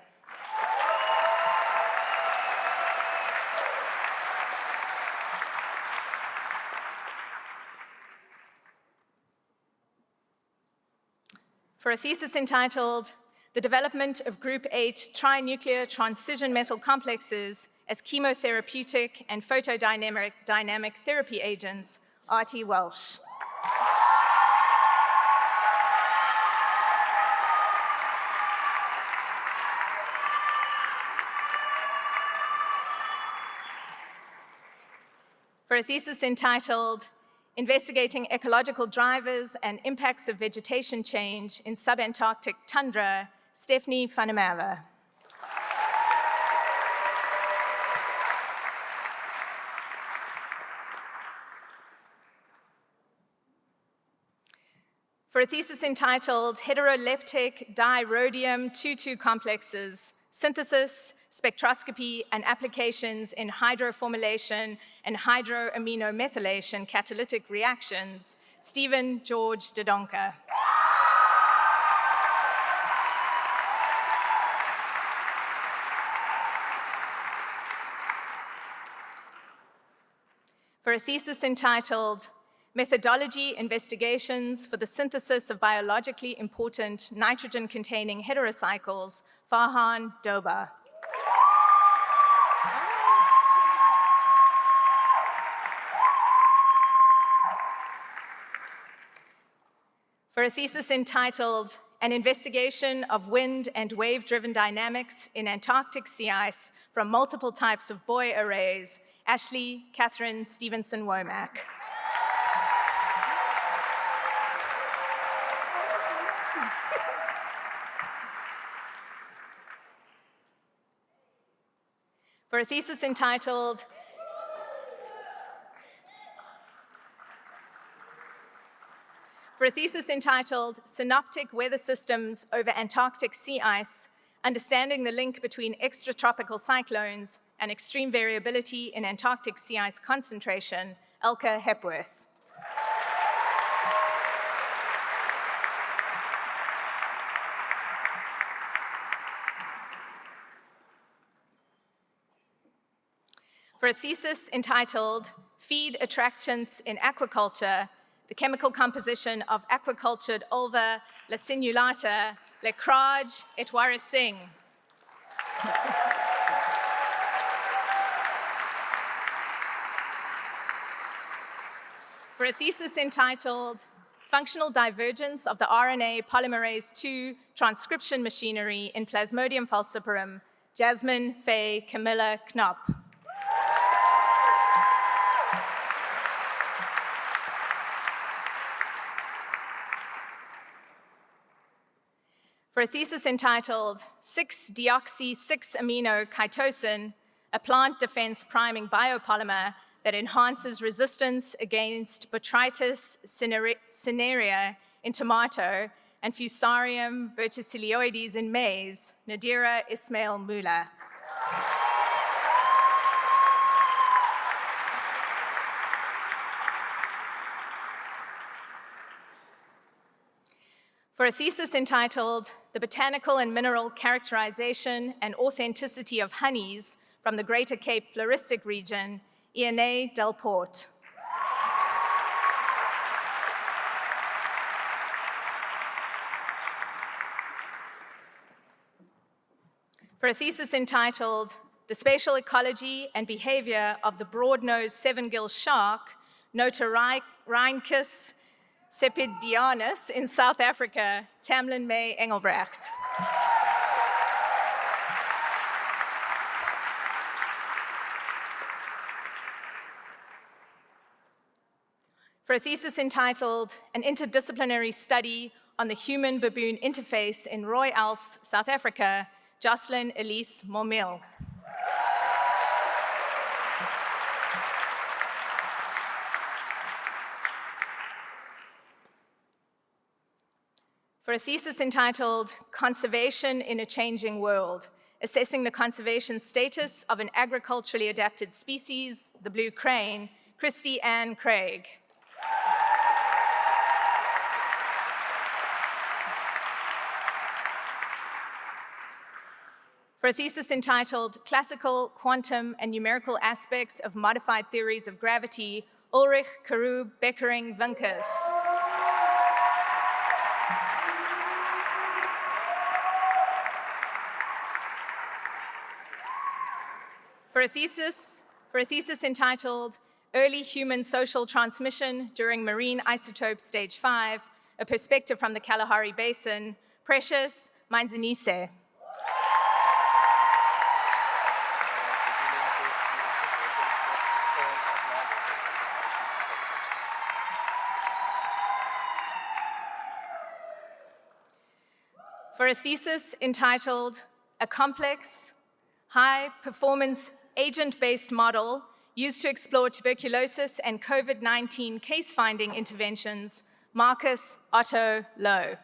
For a thesis entitled The Development of Group 8 Trinuclear Transition Metal Complexes as Chemotherapeutic and Photodynamic Therapy Agents, Artie Welsh. For a thesis entitled Investigating Ecological Drivers and Impacts of Vegetation Change in Subantarctic Tundra, Stephanie van der Merwe. For a thesis entitled Heteroleptic Dirhodium 2,2 Complexes, Synthesis, Spectroscopy, and Applications in Hydroformylation and Hydroaminomethylation Catalytic Reactions, Stephen George Dodonka. For a thesis entitled Methodology Investigations for the Synthesis of Biologically Important Nitrogen-Containing Heterocycles, Farhan Doba. For a thesis entitled An Investigation of Wind and Wave-Driven Dynamics in Antarctic Sea Ice from Multiple Types of Buoy Arrays, Ashley Catherine Stevenson-Womack. For a thesis entitled Synoptic Weather Systems over Antarctic Sea Ice, Understanding the Link Between Extratropical Cyclones and Extreme Variability in Antarctic Sea Ice Concentration, Elke Hepworth. For a thesis entitled Feed Attractants in Aquaculture, the Chemical Composition of Aquacultured Ulva Lacinulata, Lecrage et Warising. For a thesis entitled Functional Divergence of the RNA Polymerase II Transcription Machinery in Plasmodium falciparum, Jasmine Faye Camilla Knopp. For a thesis entitled 6-deoxy-6-amino-chitosan, a plant defense priming biopolymer that enhances resistance against Botrytis cinerea in tomato and Fusarium verticilioides in maize, Nadira Ismail Mula. For a thesis entitled The Botanical and Mineral Characterization and Authenticity of Honeys from the Greater Cape Floristic Region, Iane Delport. For a thesis entitled The Spatial Ecology and Behavior of the Broad-Nosed Seven-Gill Shark, Notorhynchus sepidianus in South Africa, Tamlin May Engelbrecht. For a thesis entitled An Interdisciplinary Study on the Human-Baboon Interface in Roy Als, South Africa, Jocelyn Elise Momil. For a thesis entitled Conservation in a Changing World, Assessing the Conservation Status of an Agriculturally Adapted Species, the Blue Crane, Christy Ann Craig. For a thesis entitled Classical, Quantum, and Numerical Aspects of Modified Theories of Gravity, Ulrich Karub Beckering Vinkers. For a thesis entitled Early Human Social Transmission During Marine Isotope Stage 5, A Perspective from the Kalahari Basin, Precious Mainzanise. for a thesis entitled A Complex, High-Performance Agent-Based Model Used to Explore Tuberculosis and COVID-19 Case-Finding Interventions, Marcus Otto Lowe.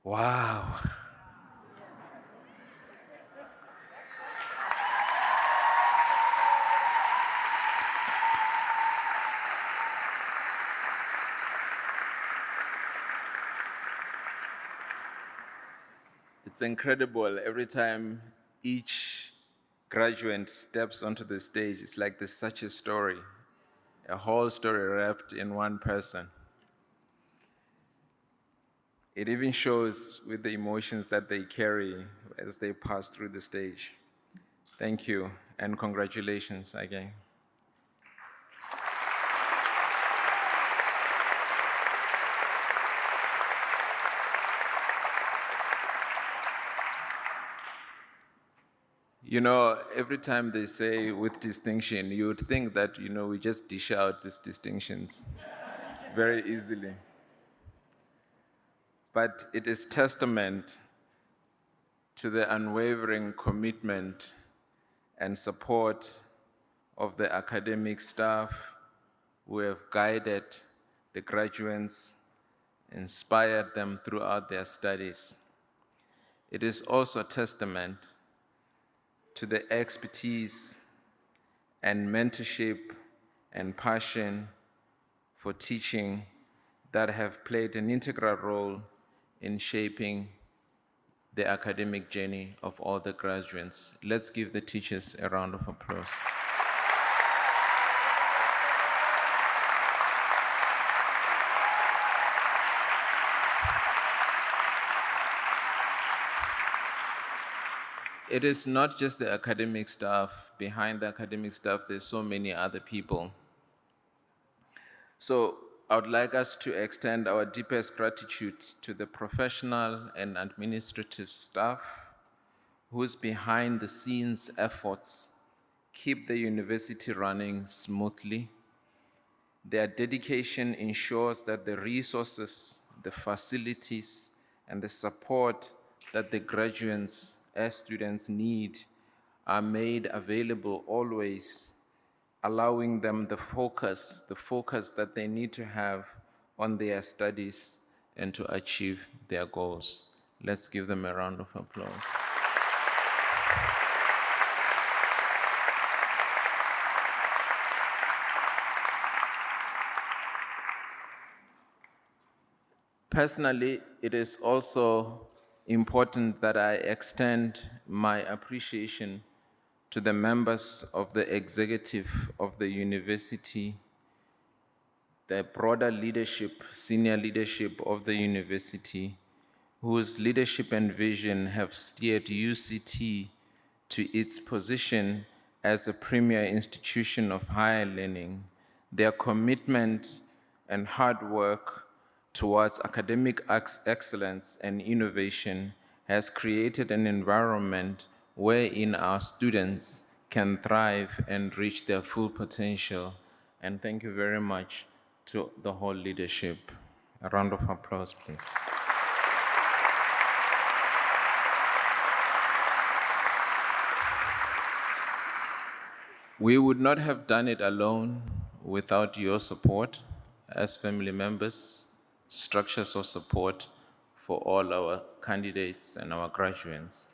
Wow. It's incredible. Every time each graduate steps onto the stage, it's like there's such a whole story wrapped in one person. It even shows with the emotions that they carry as they pass through the stage. Thank you, and congratulations again. You know, every time they say with distinction, you would think that, we just dish out these distinctions very easily. But it is testament to the unwavering commitment and support of the academic staff who have guided the graduates, inspired them throughout their studies. It is also testament to the expertise and mentorship and passion for teaching that have played an integral role in shaping the academic journey of all the graduates. Let's give the teachers a round of applause. It is not just the academic staff. Behind the academic staff, there's so many other people. So I would like us to extend our deepest gratitude to the professional and administrative staff whose behind the scenes efforts keep the university running smoothly. Their dedication ensures that the resources, the facilities, and the support that the graduates as students need are made available always, allowing them the focus that they need to have on their studies and to achieve their goals. Let's give them a round of applause. Personally, it is also important that I extend my appreciation to the members of the executive of the university, the broader leadership, senior leadership of the university, whose leadership and vision have steered UCT to its position as a premier institution of higher learning. Their commitment and hard work towards academic excellence and innovation has created an environment wherein our students can thrive and reach their full potential. And thank you very much to the whole leadership. A round of applause, please. We would not have done it alone without your support as family members, structures of support for all our candidates and our graduates.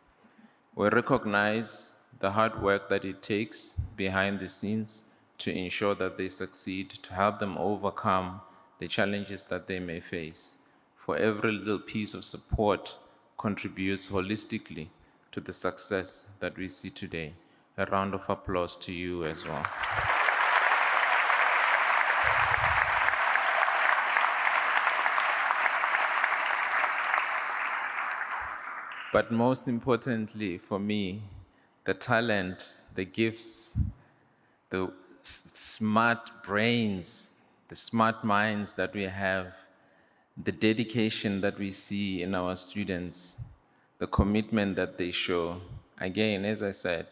We recognize the hard work that it takes behind the scenes to ensure that they succeed, to help them overcome the challenges that they may face. For every little piece of support contributes holistically to the success that we see today. A round of applause to you as well. But most importantly for me, the talent, the gifts, the smart brains, the smart minds that we have, the dedication that we see in our students, the commitment that they show. Again, as I said,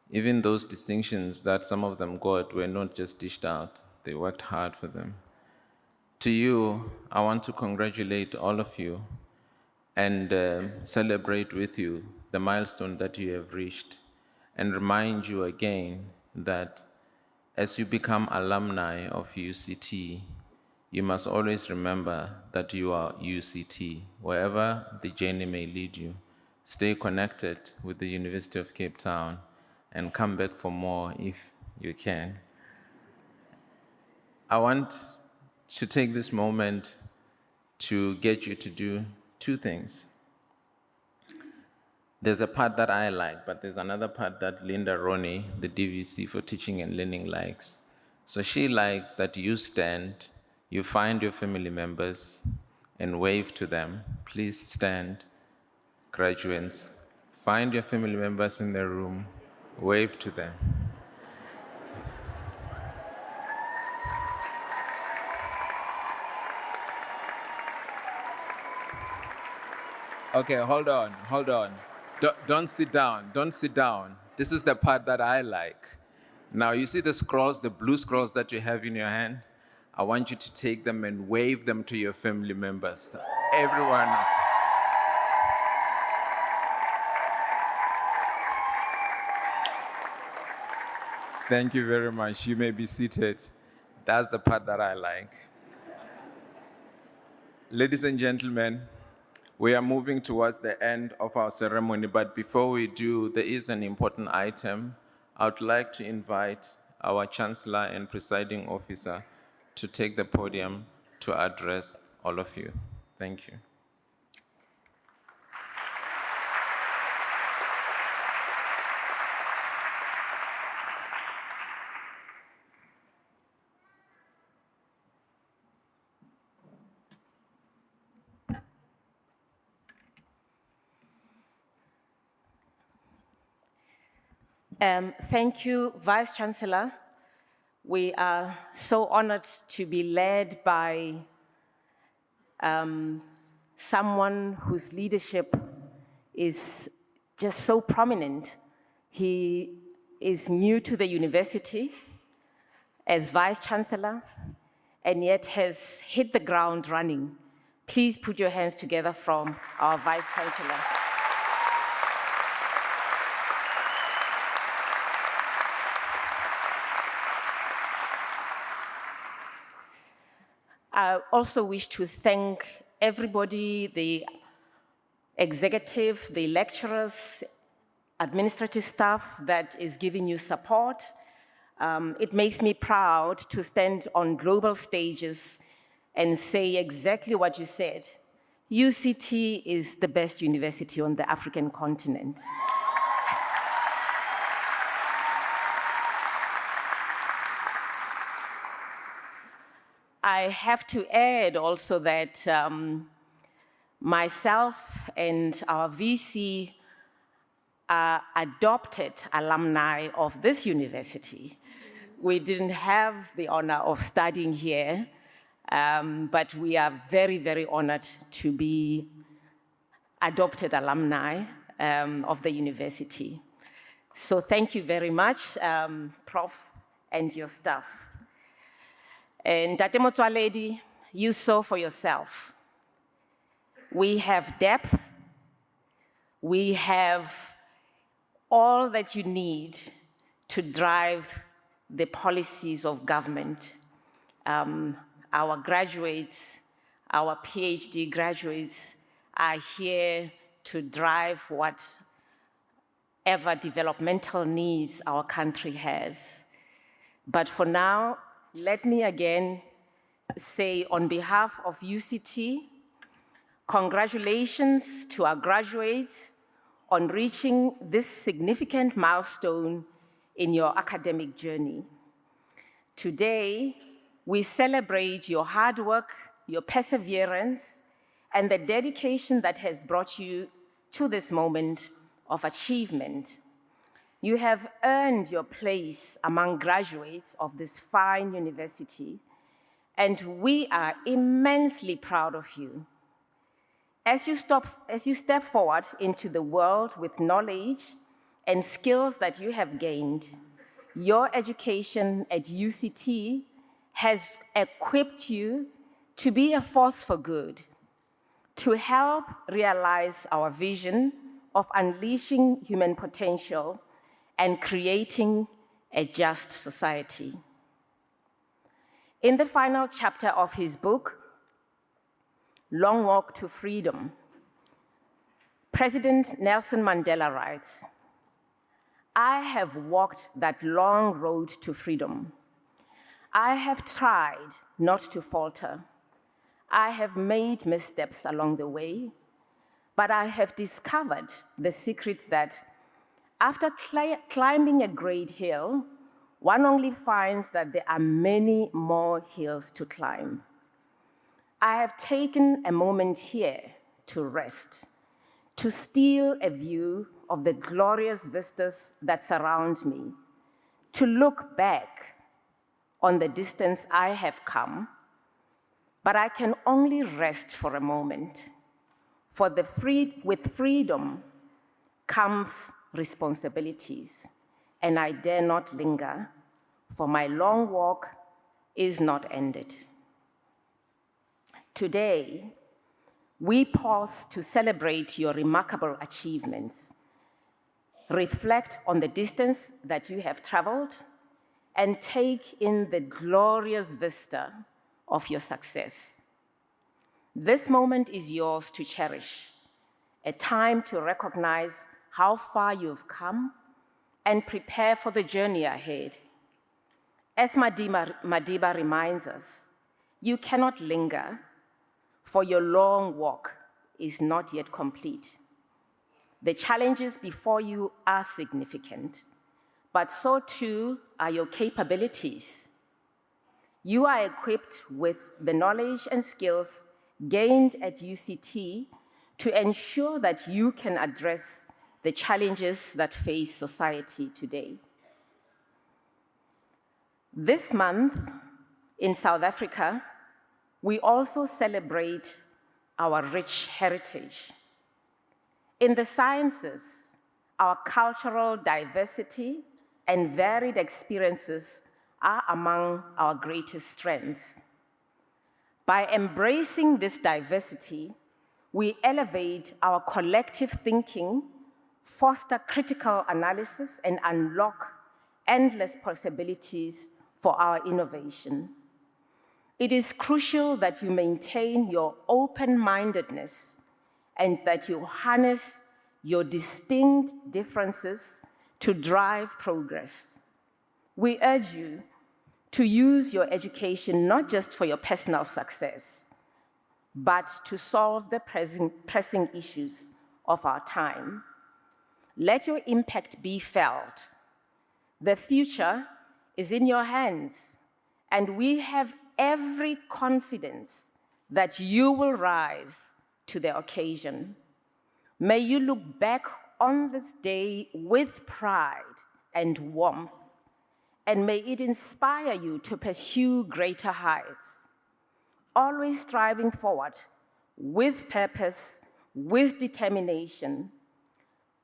even those distinctions that some of them got were not just dished out, they worked hard for them. To you, I want to congratulate all of you and celebrate with you the milestone that you have reached, and remind you again that as you become alumni of UCT, you must always remember that you are UCT. Wherever the journey may lead you, stay connected with the University of Cape Town and come back for more if you can. I want to take this moment to get you to do two things. There's a part that I like, but there's another part that Linda Roney, the DVC for Teaching and Learning, likes. So she likes that you stand, you find your family members, and wave to them. Please stand, graduates. Find your family members in the room, wave to them. Okay, hold on. Don't sit down. This is the part that I like. Now, you see the scrolls, the blue scrolls that you have in your hand? I want you to take them and wave them to your family members. Everyone. Thank you very much. You may be seated. That's the part that I like. Ladies and gentlemen, we are moving towards the end of our ceremony, but before we do, there is an important item. I would like to invite our Chancellor and Presiding Officer to take the podium to address all of you. Thank you. Thank you, Vice-Chancellor. We are so honored to be led by someone whose leadership is just so prominent. He is new to the university as Vice-Chancellor and yet has hit the ground running. Please put your hands together from our Vice-Chancellor. I also wish to thank everybody, the executive, the lecturers, administrative staff that is giving you support. It makes me proud to stand on global stages and say exactly what you said. UCT is the best university on the African continent. I have to add also that myself and our VC are adopted alumni of this university. We didn't have the honor of studying here, but we are very, very honored to be adopted alumni of the university. So thank you very much, Prof. and your staff. And Tate Motsoaledi, you saw for yourself. We have depth, we have all that you need to drive the policies of government. Our graduates, our PhD graduates are here to drive whatever developmental needs our country has. But for now, let me again say on behalf of UCT, congratulations to our graduates on reaching this significant milestone in your academic journey. Today, we celebrate your hard work, your perseverance, and the dedication that has brought you to this moment of achievement. You have earned your place among graduates of this fine university, and we are immensely proud of you. As you step forward into the world with knowledge and skills that you have gained, your education at UCT has equipped you to be a force for good, to help realize our vision of unleashing human potential and creating a just society. In the final chapter of his book, Long Walk to Freedom, President Nelson Mandela writes, "I have walked that long road to freedom. I have tried not to falter. I have made missteps along the way, but I have discovered the secret that after climbing a great hill, one only finds that there are many more hills to climb. I have taken a moment here to rest, to steal a view of the glorious vistas that surround me, to look back on the distance I have come, but I can only rest for a moment, for with freedom comes responsibilities, and I dare not linger, for my long walk is not ended." Today, we pause to celebrate your remarkable achievements, reflect on the distance that you have traveled, and take in the glorious vista of your success. This moment is yours to cherish, a time to recognize how far you've come and prepare for the journey ahead. As Madiba reminds us, you cannot linger, for your long walk is not yet complete. The challenges before you are significant, but so too are your capabilities. You are equipped with the knowledge and skills gained at UCT to ensure that you can address the challenges that face society today. This month in South Africa, we also celebrate our rich heritage. In the sciences, our cultural diversity and varied experiences are among our greatest strengths. By embracing this diversity, we elevate our collective thinking, foster critical analysis, and unlock endless possibilities for our innovation. It is crucial that you maintain your open-mindedness and that you harness your distinct differences to drive progress. We urge you to use your education not just for your personal success, but to solve the pressing issues of our time. Let your impact be felt. The future is in your hands, and we have every confidence that you will rise to the occasion. May you look back on this day with pride and warmth, and may it inspire you to pursue greater heights, always striving forward with purpose, with determination.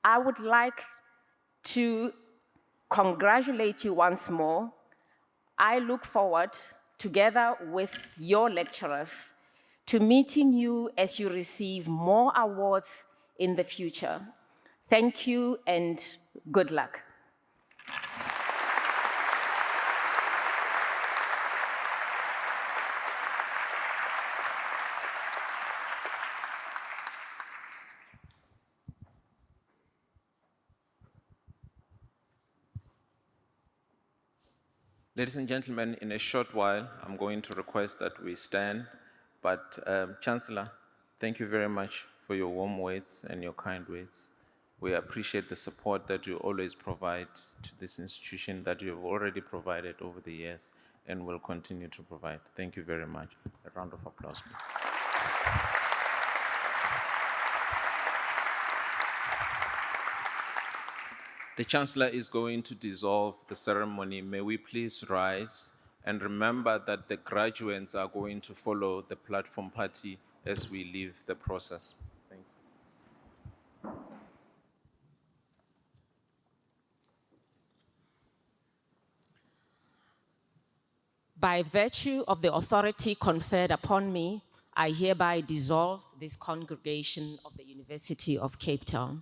I would like to congratulate you once more. I look forward, together with your lecturers, to meeting you as you receive more awards in the future. Thank you and good luck. Ladies and gentlemen, in a short while, I'm going to request that we stand. But Chancellor, thank you very much for your warm words and your kind words. We appreciate the support that you always provide to this institution that you have already provided over the years and will continue to provide. Thank you very much. A round of applause, please. The Chancellor is going to dissolve the ceremony. May we please rise and remember that the graduates are going to follow the platform party as we leave the process. Thank you. By virtue of the authority conferred upon me, I hereby dissolve this congregation of the University of Cape Town.